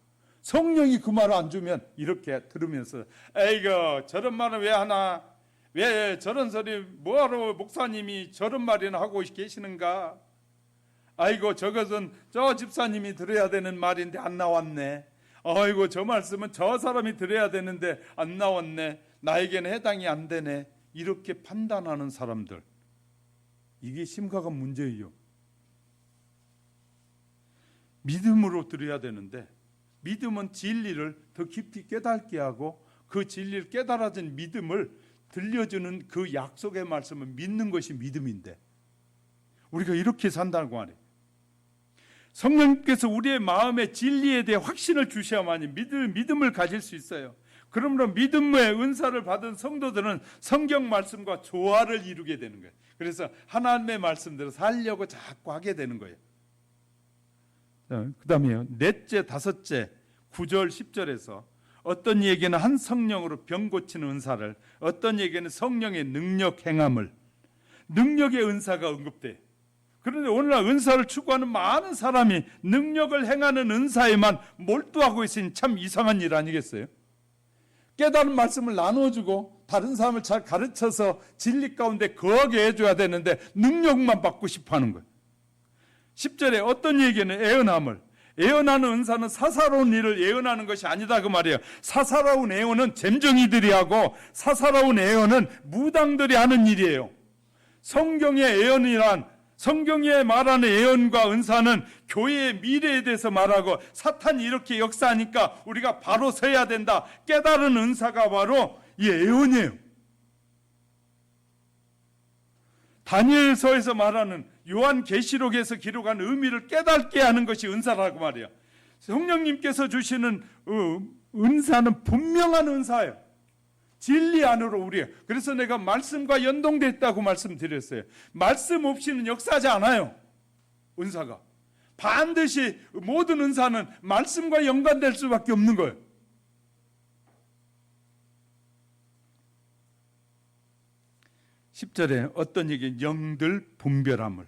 Speaker 1: 성령이 그 말을 안 주면 이렇게 들으면서 에이그 저런 말은 왜 하나? 왜 저런 소리 뭐하러 목사님이 저런 말이나 하고 계시는가? 아이고 저것은 저 집사님이 들어야 되는 말인데 안 나왔네. 아이고 저 말씀은 저 사람이 들어야 되는데 안 나왔네. 나에게는 해당이 안 되네. 이렇게 판단하는 사람들, 이게 심각한 문제예요. 믿음으로 들어야 되는데 믿음은 진리를 더 깊이 깨닫게 하고 그 진리를 깨달아진 믿음을 들려주는 그 약속의 말씀을 믿는 것이 믿음인데 우리가 이렇게 산다고 하네. 성령님께서 우리의 마음에 진리에 대해 확신을 주셔야만이 믿음을 가질 수 있어요. 그러므로 믿음의 은사를 받은 성도들은 성경 말씀과 조화를 이루게 되는 거예요. 그래서 하나님의 말씀대로 살려고 자꾸 하게 되는 거예요. 그 다음에요, 넷째, 다섯째 9절 10절에서 어떤 얘기는 한 성령으로 병 고치는 은사를, 어떤 얘기는 성령의 능력 행함을, 능력의 은사가 언급돼요. 그런데 오늘날 은사를 추구하는 많은 사람이 능력을 행하는 은사에만 몰두하고 있으니 참 이상한 일 아니겠어요? 깨달은 말씀을 나눠주고 다른 사람을 잘 가르쳐서 진리 가운데 거하게 해줘야 되는데 능력만 받고 싶어하는 거예요. 10절에 어떤 얘기는 애언함을, 애언하는 은사는 사사로운 일을 애언하는 것이 아니다 그 말이에요. 사사로운 애언은 잼정이들이 하고 사사로운 애언은 무당들이 하는 일이에요. 성경의 애언이란, 성경에 말하는 애언과 은사는 교회의 미래에 대해서 말하고 사탄이 이렇게 역사하니까 우리가 바로 서야 된다, 깨달은 은사가 바로 이 애언이에요. 다니엘서에서 말하는 요한계시록에서 기록한 의미를 깨닫게 하는 것이 은사라고 말이에요. 성령님께서 주시는 은사는 분명한 은사예요. 진리 안으로 우리. 그래서 내가 말씀과 연동됐다고 말씀드렸어요. 말씀 없이는 역사하지 않아요. 은사가 반드시 모든 은사는 말씀과 연관될 수밖에 없는 거예요. (10절에) 어떤 얘기, 영들 분별함을,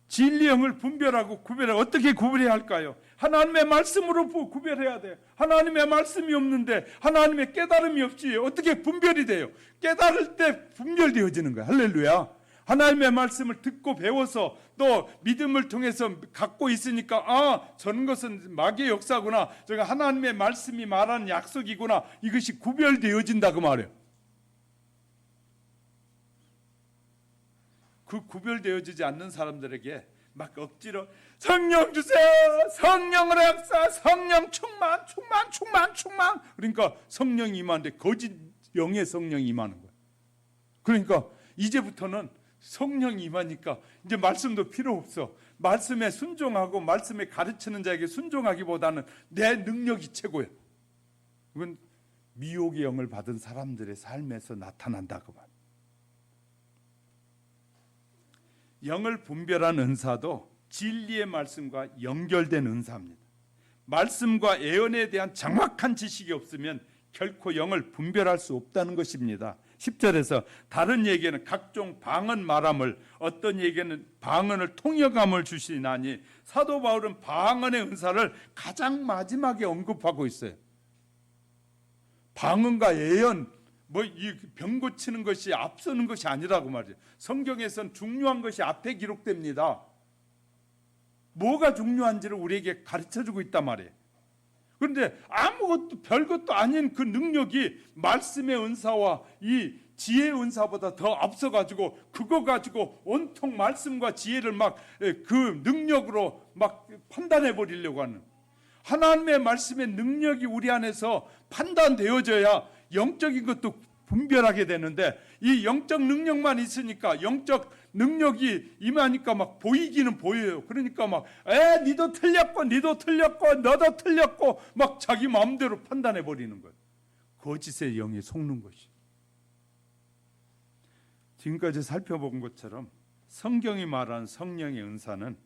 Speaker 1: 진리 영을 분별하고 구별하고, 어떻게 구별해야 할까요? 하나님의 말씀으로 구별해야 돼요. 하나님의 말씀이 없는데, 하나님의 깨달음이 없이 어떻게 분별이 돼요? 깨달을 때 분별되어지는 거예요. 할렐루야. 하나님의 말씀을 듣고 배워서 또 믿음을 통해서 갖고 있으니까 저런 것은 마귀의 역사구나, 저가 하나님의 말씀이 말하는 약속이구나, 이것이 구별되어진다 그 말이에요. 그 구별되어지지 않는 사람들에게 막 억지로 성령 주세요, 성령으로 역사, 성령 충만, 그러니까 성령이 임하는데 거짓 영의 성령이 임하는 거예요. 그러니까 이제부터는 성령이 임하니까 이제 말씀도 필요 없어. 말씀에 순종하고 말씀에 가르치는 자에게 순종하기보다는 내 능력이 최고예요. 이건 미혹의 영을 받은 사람들의 삶에서 나타난다 그 말. 영을 분별한 은사도 진리의 말씀과 연결된 은사입니다. 말씀과 예언에 대한 정확한 지식이 없으면 결코 영을 분별할 수 없다는 것입니다. 10절에서 다른 얘기는 각종 방언 말함을, 어떤 얘기는 방언을 통역함을 주시나니, 사도 바울은 방언의 은사를 가장 마지막에 언급하고 있어요. 방언과 예언, 이 병 고치는 것이 앞서는 것이 아니라고 말이에요. 성경에선 중요한 것이 앞에 기록됩니다. 뭐가 중요한지를 우리에게 가르쳐주고 있단 말이에요. 그런데 아무것도 별것도 아닌 그 능력이 말씀의 은사와 이 지혜의 은사보다 더 앞서가지고 그거 가지고 온통 말씀과 지혜를 막 그 능력으로 막 판단해 버리려고 하는, 하나님의 말씀의 능력이 우리 안에서 판단되어져야 영적인 것도 분별하게 되는데, 이 영적 능력만 있으니까, 영적 능력이 임하니까 막 보이기는 보여요. 그러니까 막 니도 틀렸고 너도 틀렸고 막 자기 마음대로 판단해 버리는 거예요. 거짓의 영에 속는 것이. 지금까지 살펴본 것처럼 성경이 말하는 성령의 은사는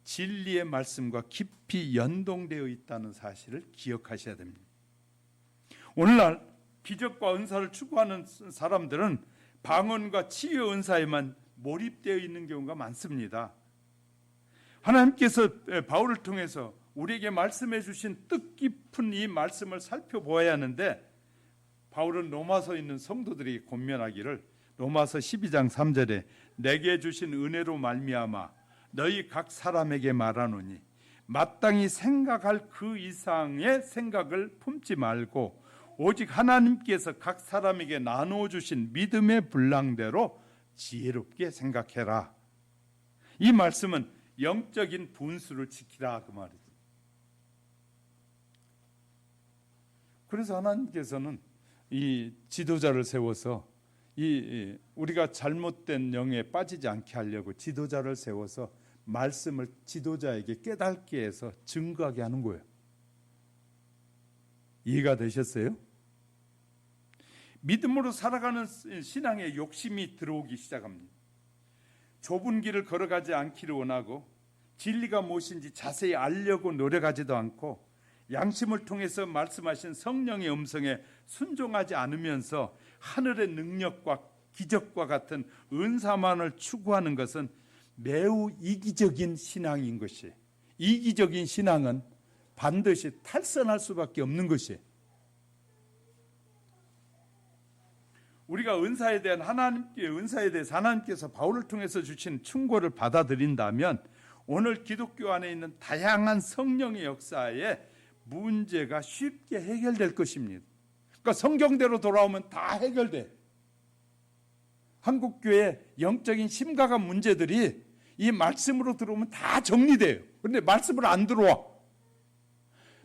Speaker 1: 진리의 말씀과 깊이 연동되어 있다는 사실을 기억하셔야 됩니다. 오늘날 기적과 은사를 추구하는 사람들은 방언과 치유 은사에만 몰입되어 있는 경우가 많습니다. 하나님께서 바울을 통해서 우리에게 말씀해 주신 뜻깊은 이 말씀을 살펴보아야 하는데, 바울은 로마서에 있는 성도들이 권면하기를 로마서 12장 3절에 내게 주신 은혜로 말미암아 너희 각 사람에게 말하노니 마땅히 생각할 그 이상의 생각을 품지 말고 오직 하나님께서 각 사람에게 나누어 주신 믿음의 분량대로 지혜롭게 생각해라. 이 말씀은 영적인 분수를 지키라 그 말이죠. 그래서 하나님께서는 이 지도자를 세워서 우리가 잘못된 영에 빠지지 않게 하려고 지도자를 세워서 말씀을 지도자에게 깨닫게 해서 증거하게 하는 거예요. 이해가 되셨어요? 믿음으로 살아가는 신앙에 욕심이 들어오기 시작합니다. 좁은 길을 걸어가지 않기를 원하고 진리가 무엇인지 자세히 알려고 노력하지도 않고 양심을 통해서 말씀하신 성령의 음성에 순종하지 않으면서 하늘의 능력과 기적과 같은 은사만을 추구하는 것은 매우 이기적인 신앙인 것이, 이기적인 신앙은 반드시 탈선할 수밖에 없는 것이, 우리가 은사에 대해서 하나님께서 바울을 통해서 주신 충고를 받아들인다면 오늘 기독교 안에 있는 다양한 성령의 역사에 문제가 쉽게 해결될 것입니다. 그러니까 성경대로 돌아오면 다 해결돼. 한국교회 영적인 심각한 문제들이 이 말씀으로 들어오면 다 정리돼요. 그런데 말씀을 안 들어와.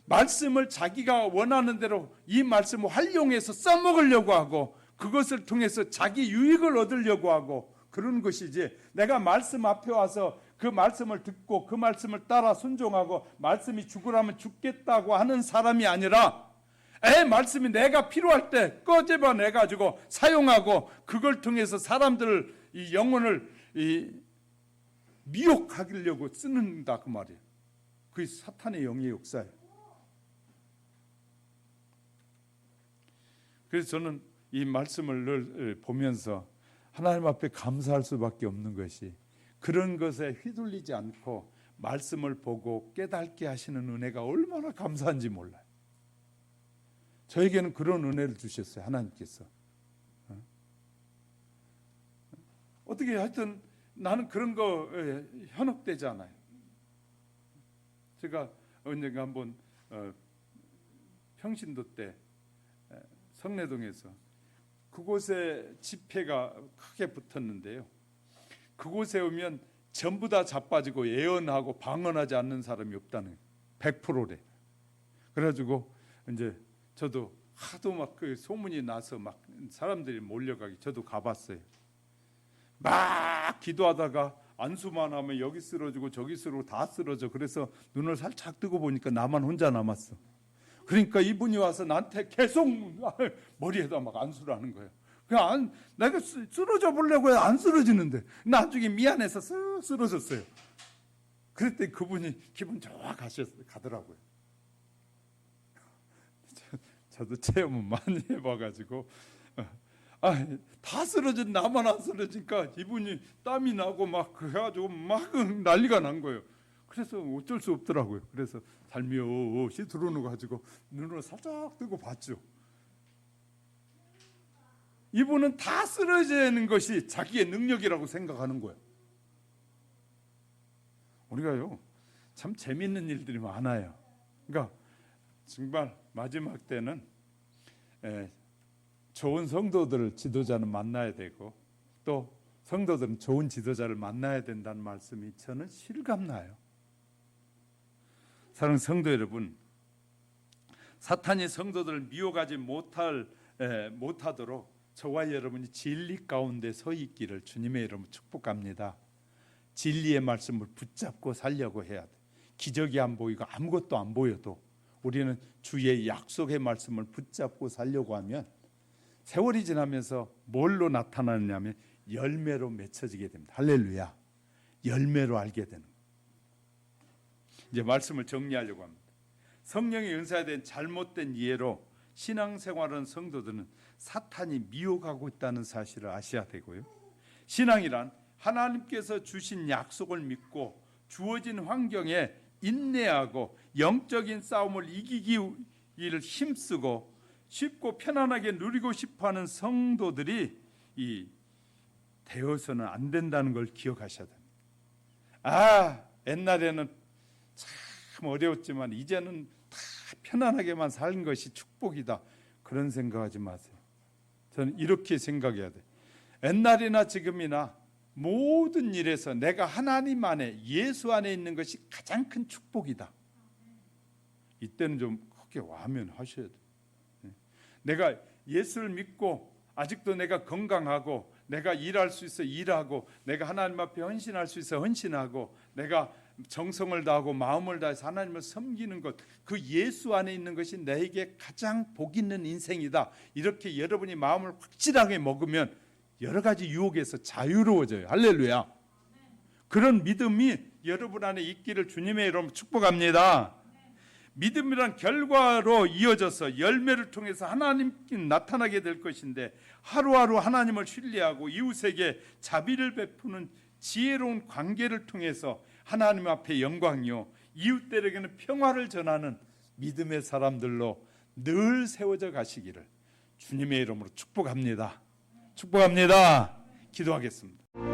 Speaker 1: 말씀을 자기가 원하는 대로 이 말씀을 활용해서 써먹으려고 하고 그것을 통해서 자기 유익을 얻으려고 하고 그런 것이지, 내가 말씀 앞에 와서 그 말씀을 듣고 그 말씀을 따라 순종하고 말씀이 죽으라면 죽겠다고 하는 사람이 아니라 말씀이 내가 필요할 때 꺼집어 내가지고 사용하고 그걸 통해서 사람들을 이 영혼을 미혹하려고 쓰는다 그 말이에요. 그게 사탄의 영의 역사예요. 그래서 저는 이 말씀을 늘 보면서 하나님 앞에 감사할 수밖에 없는 것이, 그런 것에 휘둘리지 않고 말씀을 보고 깨닫게 하시는 은혜가 얼마나 감사한지 몰라요. 저에게는 그런 은혜를 주셨어요, 하나님께서. 어떻게 하여튼 나는 그런 거 현혹되지 않아요. 제가 언젠가 한번 평신도 때 성내동에서 그곳에 집회가 크게 붙었는데요. 그곳에 오면 전부 다 자빠지고 예언하고 방언하지 않는 사람이 없다는 100%래. 그래가지고 이제 저도 하도 막 그 소문이 나서 막 사람들이 몰려가기 저도 가봤어요. 막 기도하다가 안수만 하면 여기 쓰러지고 저기 쓰러지고 다 쓰러져. 그래서 눈을 살짝 뜨고 보니까 나만 혼자 남았어. 그러니까 이분이 와서 나한테 계속 머리에다 막 안수를 하는 거예요. 그냥 내가 쓰러져 보려고 해도 안 쓰러지는데 나중에 미안해서 쓰러졌어요. 그랬더니 그분이 기분 좋아 가더라고요. 저도 체험을 많이 해봐가지고 다 쓰러진 나만 안 쓰러지니까 이분이 땀이 나고 막 그래가지고 막 난리가 난 거예요. 그래서 어쩔 수 없더라고요. 그래서 살며시 들어놓아가지고 눈을 살짝 뜨고 봤죠. 이분은 다 쓰러지는 것이 자기의 능력이라고 생각하는 거예요. 우리가요 참 재밌는 일들이 많아요. 그러니까 정말 마지막 때는 좋은 성도들을 지도자는 만나야 되고 또 성도들은 좋은 지도자를 만나야 된다는 말씀이 저는 실감나요. 사랑하는 성도 여러분, 사탄이 성도들을 미혹하지 못하도록 저와 여러분이 진리 가운데 서 있기를 주님의 이름으로 축복합니다. 진리의 말씀을 붙잡고 살려고 해야 돼. 기적이 안 보이고 아무것도 안 보여도 우리는 주의 약속의 말씀을 붙잡고 살려고 하면 세월이 지나면서 뭘로 나타나느냐면 열매로 맺혀지게 됩니다. 할렐루야. 열매로 알게 되는 거예요. 이제 말씀을 정리하려고 합니다. 성령의 은사에 대한 잘못된 이해로 신앙생활하는 성도들은 사탄이 미혹하고 있다는 사실을 아셔야 되고요. 신앙이란 하나님께서 주신 약속을 믿고 주어진 환경에 인내하고 영적인 싸움을 이기기를 힘쓰고 쉽고 편안하게 누리고 싶어하는 성도들이 되어서는 안 된다는 걸 기억하셔야 됩니다. 옛날에는 참 어려웠지만 이제는 다 편안하게만 사는 것이 축복이다. 그런 생각하지 마세요. 저는 이렇게 생각해야 돼요. 옛날이나 지금이나 모든 일에서 내가 하나님 안에, 예수 안에 있는 것이 가장 큰 축복이다. 이때는 좀 크게 와면하셔야 돼요. 내가 예수를 믿고 아직도 내가 건강하고 내가 일할 수 있어 일하고 내가 하나님 앞에 헌신할 수 있어 헌신하고 내가 정성을 다하고 마음을 다해서 하나님을 섬기는 것, 그 예수 안에 있는 것이 나에게 가장 복 있는 인생이다. 이렇게 여러분이 마음을 확실하게 먹으면 여러 가지 유혹에서 자유로워져요. 할렐루야. 그런 믿음이 여러분 안에 있기를 주님의 이름으로 축복합니다. 믿음이란 결과로 이어져서 열매를 통해서 하나님께 나타나게 될 것인데, 하루하루 하나님을 신뢰하고 이웃에게 자비를 베푸는 지혜로운 관계를 통해서 하나님 앞에 영광이요 이웃들에게는 평화를 전하는 믿음의 사람들로 늘 세워져 가시기를 주님의 이름으로 축복합니다. 축복합니다. 기도하겠습니다.